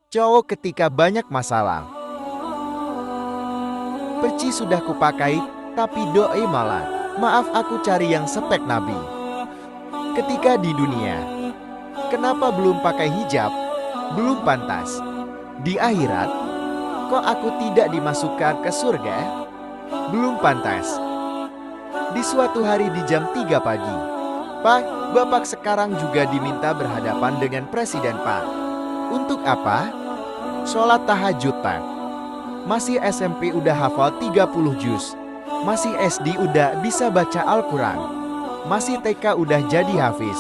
Cowok ketika banyak masalah. Peci sudah kupakai, tapi doi malah. Maaf aku cari yang spek Nabi. Ketika di dunia, kenapa belum pakai hijab? Belum pantas. Di akhirat, kok aku tidak dimasukkan ke surga? Belum pantas. Di suatu hari di jam 3 pagi, Pak, Bapak sekarang juga diminta berhadapan dengan Presiden Pak. Untuk apa? Sholat tahajud Pak. Masih SMP udah hafal 30 juz. Masih SD udah bisa baca Al-Quran. Masih TK udah jadi hafiz.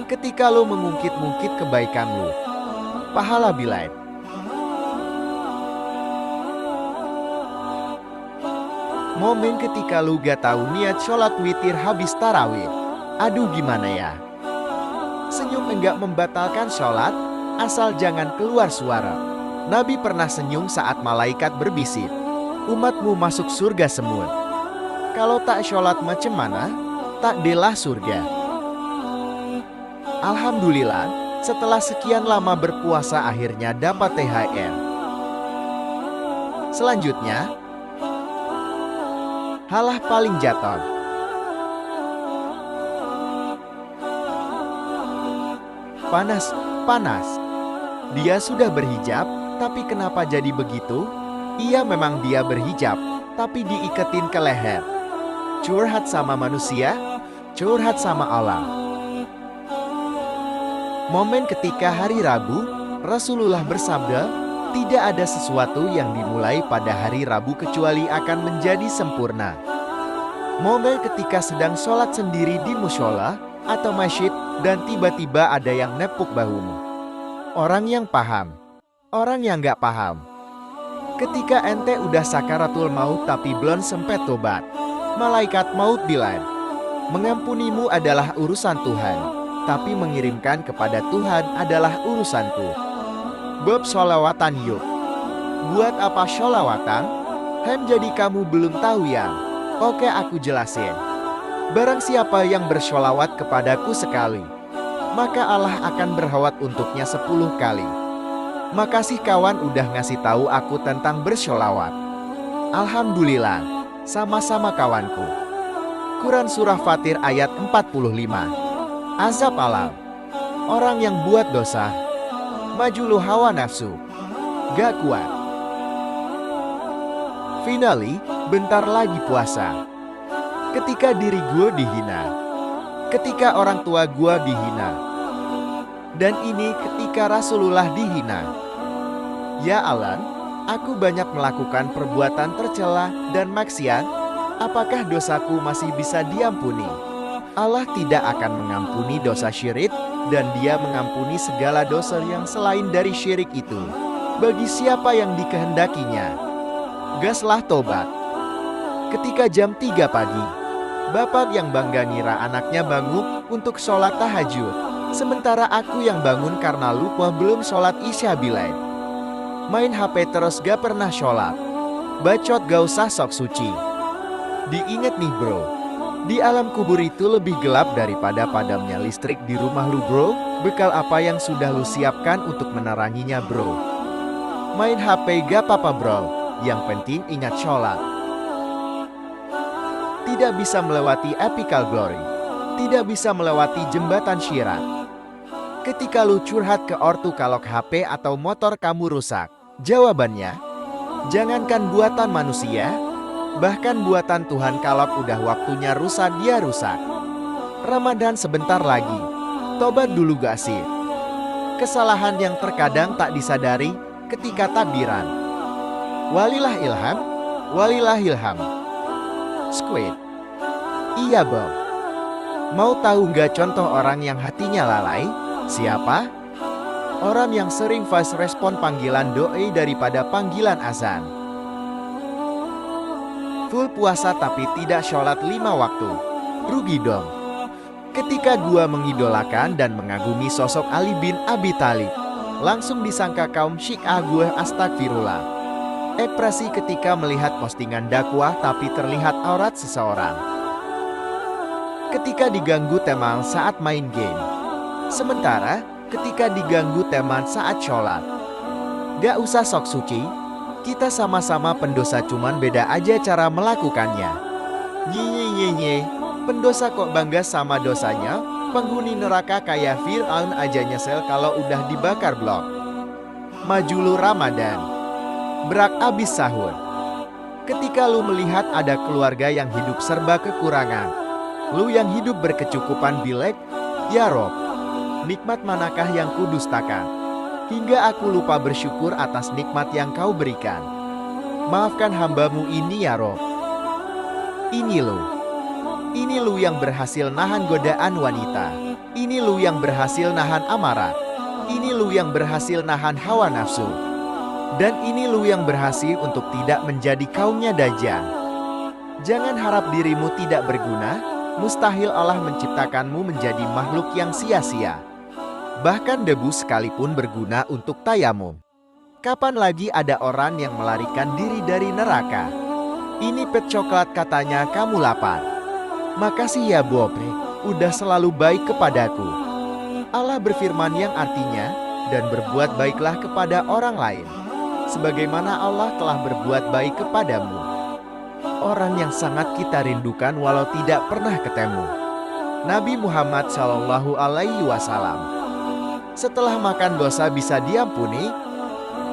Ketika lo mengungkit-ungkit kebaikan lo, pahala bilai. Momen ketika lu gak tahu niat sholat witir habis tarawih. Aduh gimana ya? Senyum enggak membatalkan sholat, asal jangan keluar suara. Nabi pernah senyum saat malaikat berbisik, umatmu masuk surga semua. Kalau tak sholat macam mana? Tak delah surga. Alhamdulillah, setelah sekian lama berpuasa akhirnya dapat THR. Selanjutnya, halah paling jatuh. Panas, panas. Dia sudah berhijab, tapi kenapa jadi begitu? Iya memang dia berhijab, tapi diiketin ke leher. Curhat sama manusia, curhat sama Allah. Momen ketika hari Rabu, Rasulullah bersabda, tidak ada sesuatu yang dimulai pada hari Rabu kecuali akan menjadi sempurna. Momen ketika sedang sholat sendiri di mushola atau masjid dan tiba-tiba ada yang nepuk bahumu. Orang yang paham, orang yang gak paham. Ketika ente udah sakaratul maut tapi belum sempet tobat, malaikat maut bilang, mengampunimu adalah urusan Tuhan, tapi mengirimkan kepada Tuhan adalah urusanku. Bab sholawatan yuk. Buat apa sholawatan? Jadi kamu belum tahu ya? Oke aku jelasin. Barang siapa yang bersholawat kepadaku sekali, maka Allah akan berhawat untuknya 10 kali. Makasih kawan udah ngasih tahu aku tentang bersholawat. Alhamdulillah, sama-sama kawanku. Quran Surah Fatir ayat 45. Azab alam. Orang yang buat dosa, maju lu hawa nafsu, gak kuat. Finally, bentar lagi puasa. Ketika diri gue dihina, ketika orang tua gue dihina, dan ini ketika Rasulullah dihina. Ya Allah, aku banyak melakukan perbuatan tercela dan maksiat. Apakah dosaku masih bisa diampuni? Allah tidak akan mengampuni dosa syirik, dan Dia mengampuni segala dosa yang selain dari syirik itu, bagi siapa yang dikehendakinya. Gaslah tobat. Ketika jam 3 pagi, bapak yang bangga ngira anaknya bangun untuk sholat tahajud, sementara aku yang bangun karena lupa belum sholat isya bilai. Main HP terus gak pernah sholat. Bacot gak usah sok suci. Diinget nih bro, di alam kubur itu lebih gelap daripada padamnya listrik di rumah lu bro. Bekal apa yang sudah lu siapkan untuk meneranginya bro? Main HP gak apa-apa bro, yang penting ingat sholat. Tidak bisa melewati epical glory, tidak bisa melewati jembatan syirat. Ketika lu curhat ke ortu kalau HP atau motor kamu rusak, jawabannya, jangankan buatan manusia, bahkan buatan Tuhan kalau udah waktunya rusak dia rusak. Ramadan sebentar lagi, tobat dulu gak sih? Kesalahan yang terkadang tak disadari ketika takbiran. Walilah ilham, walilah ilham. Squid. Iya Bob. Mau tahu nggak contoh orang yang hatinya lalai? Siapa? Orang yang sering fast respon panggilan doi daripada panggilan azan. Full puasa tapi tidak sholat 5 waktu. Rugi dong. Ketika gua mengidolakan dan mengagumi sosok Ali bin Abi Thalib, langsung disangka kaum Syiah gue astagfirullah. Ekspresi ketika melihat postingan dakwah tapi terlihat aurat seseorang. Ketika diganggu teman saat main game. Sementara ketika diganggu teman saat sholat. Gak usah sok suci, kita sama-sama pendosa cuman beda aja cara melakukannya. Nye, pendosa kok bangga sama dosanya? Penghuni neraka kayak Fir'aun aja nyesel kalau udah dibakar blok. Maju lu Ramadan, berak abis sahur. Ketika lu melihat ada keluarga yang hidup serba kekurangan, lu yang hidup berkecukupan bilek, ya Rob, nikmat manakah yang kudustakan? Hingga aku lupa bersyukur atas nikmat yang kau berikan. Maafkan hambamu ini ya Rob. Ini lu yang berhasil nahan godaan wanita. Ini lu yang berhasil nahan amarah. Ini lu yang berhasil nahan hawa nafsu. Dan ini lu yang berhasil untuk tidak menjadi kaumnya Dajjal. Jangan harap dirimu tidak berguna, mustahil Allah menciptakanmu menjadi makhluk yang sia-sia. Bahkan debu sekalipun berguna untuk tayamum. Kapan lagi ada orang yang melarikan diri dari neraka? Ini pet coklat katanya kamu lapar. Makasih ya Bobre, udah selalu baik kepadaku. Allah berfirman yang artinya, dan berbuat baiklah kepada orang lain, sebagaimana Allah telah berbuat baik kepadamu. Orang yang sangat kita rindukan walau tidak pernah ketemu. Nabi Muhammad SAW. Setelah makan dosa bisa diampuni?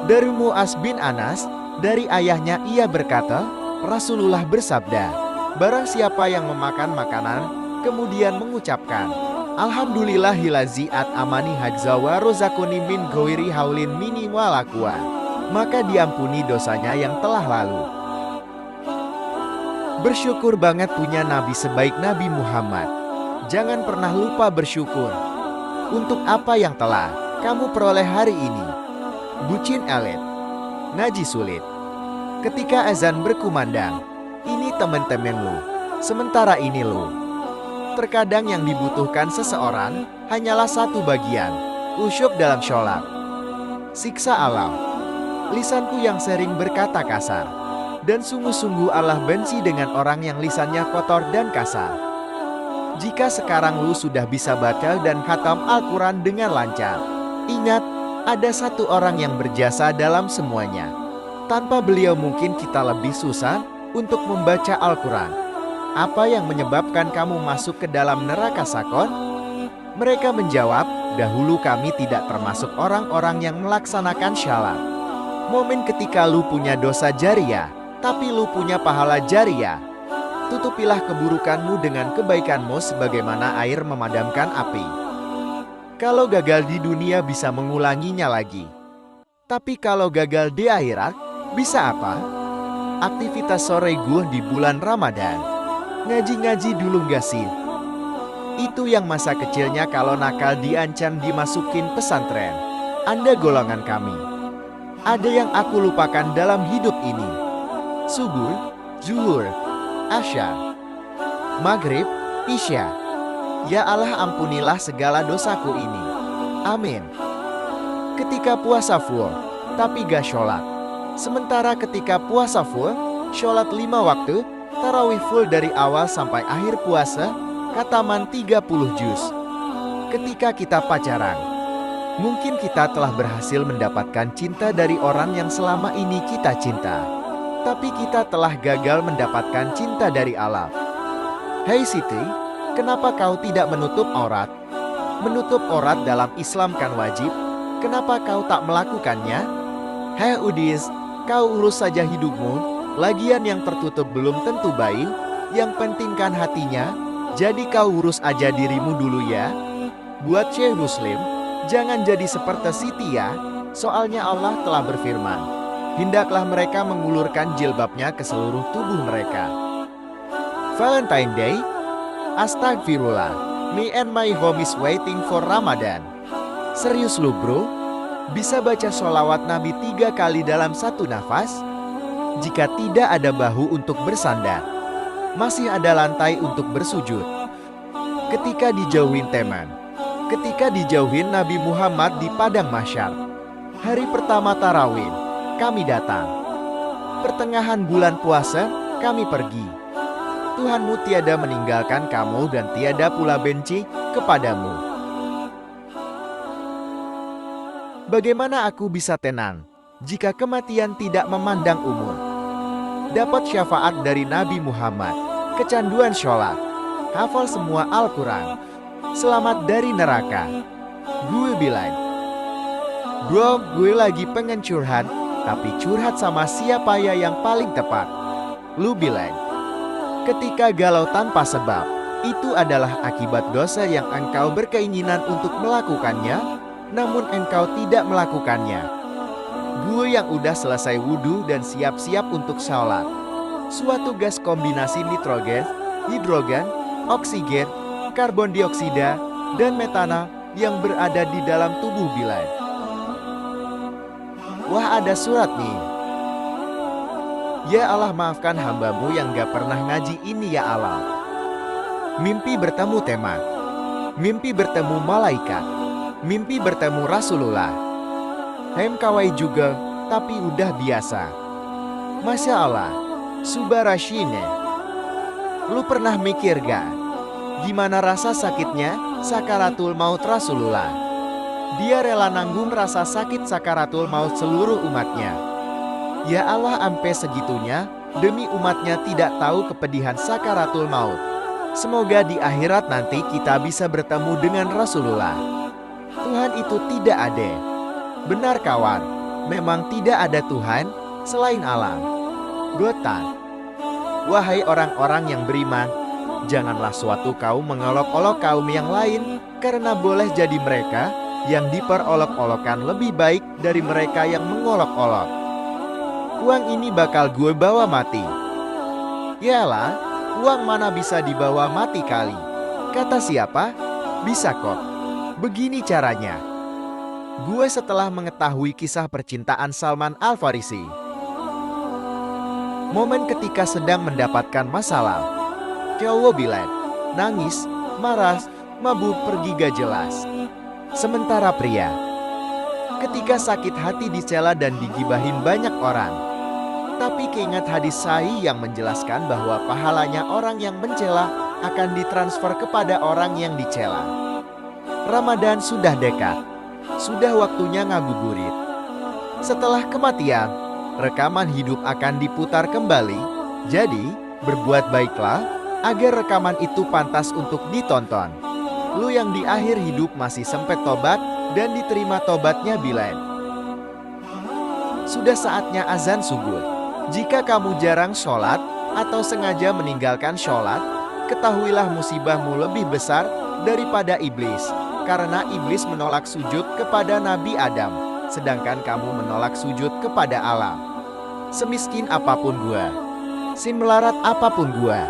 Dari Mu'az bin Anas, dari ayahnya ia berkata, Rasulullah bersabda, barang siapa yang memakan makanan, kemudian mengucapkan, Alhamdulillahilazi amani hajza wa rozakuni min ghairi haulin mini walakwa, maka diampuni dosanya yang telah lalu. Bersyukur banget punya Nabi sebaik Nabi Muhammad. Jangan pernah lupa bersyukur untuk apa yang telah kamu peroleh hari ini. Bucin elit, ngaji sulit. Ketika azan berkumandang, ini temen-temen lu, sementara ini lu. Terkadang yang dibutuhkan seseorang hanyalah satu bagian, khusyuk dalam sholat. Siksa alam, lisanku yang sering berkata kasar, dan sungguh-sungguh Allah benci dengan orang yang lisannya kotor dan kasar. Jika sekarang lu sudah bisa baca dan khatam Al-Quran dengan lancar, ingat, ada satu orang yang berjasa dalam semuanya. Tanpa beliau mungkin kita lebih susah untuk membaca Al-Quran. Apa yang menyebabkan kamu masuk ke dalam neraka Sakor? Mereka menjawab, dahulu kami tidak termasuk orang-orang yang melaksanakan syalat. Momen ketika lu punya dosa jariah, tapi lu punya pahala jariah. Tutupilah keburukanmu dengan kebaikanmu sebagaimana air memadamkan api. Kalau gagal di dunia bisa mengulanginya lagi. Tapi kalau gagal di akhirat, bisa apa? Aktivitas sore gue di bulan Ramadan. Ngaji-ngaji dulu gak sih? Itu yang masa kecilnya kalau nakal diancam dimasukin pesantren. Anda golongan kami. Ada yang aku lupakan dalam hidup ini. Subuh, zuhur, Asyar, Maghrib, Isya. Ya Allah ampunilah segala dosaku ini. Amin. Ketika puasa full, tapi gak sholat. Sementara ketika puasa full, sholat 5 waktu, tarawih full dari awal sampai akhir puasa, khataman 30 juz. Ketika kita pacaran, mungkin kita telah berhasil mendapatkan cinta dari orang yang selama ini kita cinta. Tapi kita telah gagal mendapatkan cinta dari Allah. Hei Siti, kenapa kau tidak menutup aurat? Menutup aurat dalam Islam kan wajib. Kenapa kau tak melakukannya? Hei Udis, kau urus saja hidupmu. Lagian yang tertutup belum tentu baik. Yang penting kan hatinya. Jadi kau urus aja dirimu dulu ya. Buat Syekh Muslim, jangan jadi seperti Siti ya. Soalnya Allah telah berfirman, hendaklah mereka mengulurkan jilbabnya ke seluruh tubuh mereka. Valentine Day? Astagfirullah. Me and my homies waiting for Ramadan. Serius lu bro? Bisa baca sholawat Nabi 3 kali dalam satu nafas? Jika tidak ada bahu untuk bersandar, masih ada lantai untuk bersujud. Ketika dijauhin teman, ketika dijauhin Nabi Muhammad di padang mahsyar, hari pertama tarawih, kami datang. Pertengahan bulan puasa, kami pergi. Tuhanmu tiada meninggalkan kamu dan tiada pula benci kepadamu. Bagaimana aku bisa tenang jika kematian tidak memandang umur. Dapat syafaat dari Nabi Muhammad, kecanduan sholat, hafal semua Al-Quran, selamat dari neraka. Gue bilang, bro, gue lagi pengen curhat, tapi curhat sama siapa ya yang paling tepat? Lu bilang, ketika galau tanpa sebab, itu adalah akibat dosa yang engkau berkeinginan untuk melakukannya, namun engkau tidak melakukannya. Gue yang udah selesai wudhu dan siap-siap untuk sholat. Suatu gas kombinasi nitrogen, hidrogen, oksigen, karbon dioksida, dan metana yang berada di dalam tubuh Bilal. Wah, ada surat nih. Ya Allah, maafkan hambamu yang gak pernah ngaji ini ya Allah. Mimpi bertemu tema. Mimpi bertemu malaikat. Mimpi bertemu Rasulullah. Kawai juga, tapi udah biasa. Masya Allah, Subarashine. Lu pernah mikir gak? Gimana rasa sakitnya sakaratul maut Rasulullah? Dia rela nanggung rasa sakit sakaratul maut seluruh umatnya. Ya Allah, ampe segitunya, demi umatnya tidak tahu kepedihan sakaratul maut. Semoga di akhirat nanti kita bisa bertemu dengan Rasulullah. Tuhan itu tidak ada. Benar kawan, memang tidak ada Tuhan selain Allah. Gotan. Wahai orang-orang yang beriman, janganlah suatu kaum mengolok-olok kaum yang lain, karena boleh jadi mereka yang diperolok-olokkan lebih baik dari mereka yang mengolok-olok. Uang ini bakal gue bawa mati. Yalah, uang mana bisa dibawa mati kali? Kata siapa? Bisa kok. Begini caranya. Gue setelah mengetahui kisah percintaan Salman Al-Farisi. Momen ketika sedang mendapatkan masalah. Cowok Bilal, nangis, marah, mabuk, pergi gak jelas. Sementara pria, ketika sakit hati dicela dan digibahin banyak orang. Tapi keingat hadis sahih yang menjelaskan bahwa pahalanya orang yang mencela akan ditransfer kepada orang yang dicela. Ramadan sudah dekat. Sudah waktunya ngabuburit. Setelah kematian, rekaman hidup akan diputar kembali. Jadi, berbuat baiklah agar rekaman itu pantas untuk ditonton. Lu yang di akhir hidup masih sempet tobat dan diterima tobatnya Bilal. Sudah saatnya azan subuh. Jika kamu jarang sholat atau sengaja meninggalkan sholat, ketahuilah musibahmu lebih besar daripada iblis. Karena iblis menolak sujud kepada Nabi Adam, sedangkan kamu menolak sujud kepada Allah. Semiskin apapun gua, semelarat apapun gua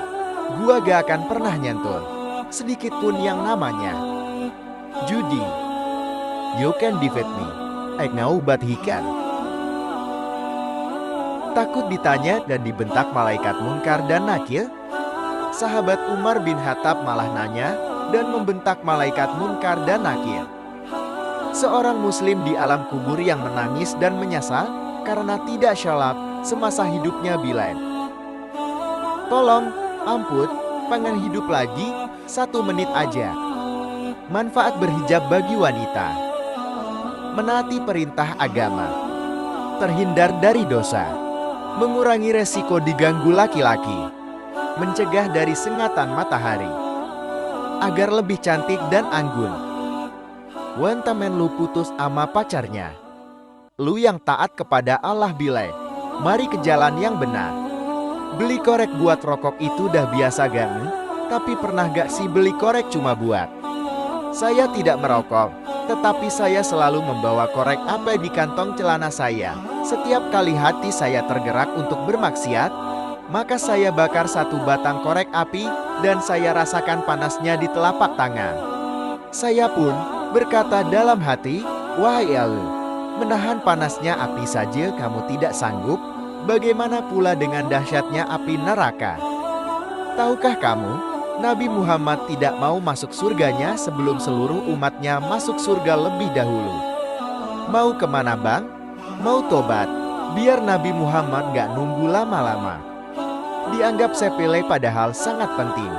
gak akan pernah nyentuh sedikit pun yang namanya judi. You can defeat me, I know but he can. Takut ditanya dan dibentak malaikat Munkar dan Nakir, sahabat Umar bin Khattab malah nanya dan membentak malaikat Munkar dan Nakir. Seorang muslim di alam kubur yang menangis dan menyesal karena tidak sholat semasa hidupnya Bilal. Tolong, ampun, pengen hidup lagi 1 menit aja. Manfaat berhijab bagi wanita. Menaati perintah agama. Terhindar dari dosa. Mengurangi resiko diganggu laki-laki. Mencegah dari sengatan matahari. Agar lebih cantik dan anggun. Wantamen lu putus ama pacarnya. Lu yang taat kepada Allah Bilal, mari ke jalan yang benar. Beli korek buat rokok itu dah biasa gang, tapi pernah gak sih beli korek cuma buat? Saya tidak merokok, tetapi saya selalu membawa korek api di kantong celana saya. Setiap kali hati saya tergerak untuk bermaksiat, maka saya bakar 1 batang korek api dan saya rasakan panasnya di telapak tangan. Saya pun berkata dalam hati, wahai Allah, menahan panasnya api saja kamu tidak sanggup, bagaimana pula dengan dahsyatnya api neraka? Tahukah kamu, Nabi Muhammad tidak mau masuk surganya sebelum seluruh umatnya masuk surga lebih dahulu. Mau kemana bang? Mau tobat, biar Nabi Muhammad gak nunggu lama-lama. Dianggap sepele padahal sangat penting.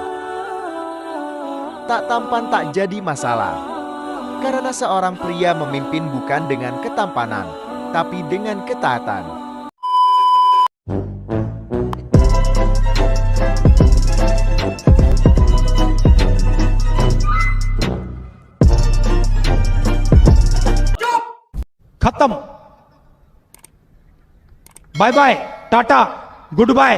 Tak tampan tak jadi masalah. Karena seorang pria memimpin bukan dengan ketampanan, tapi dengan ketaatan. खत्म। Bye bye, tata, good bye.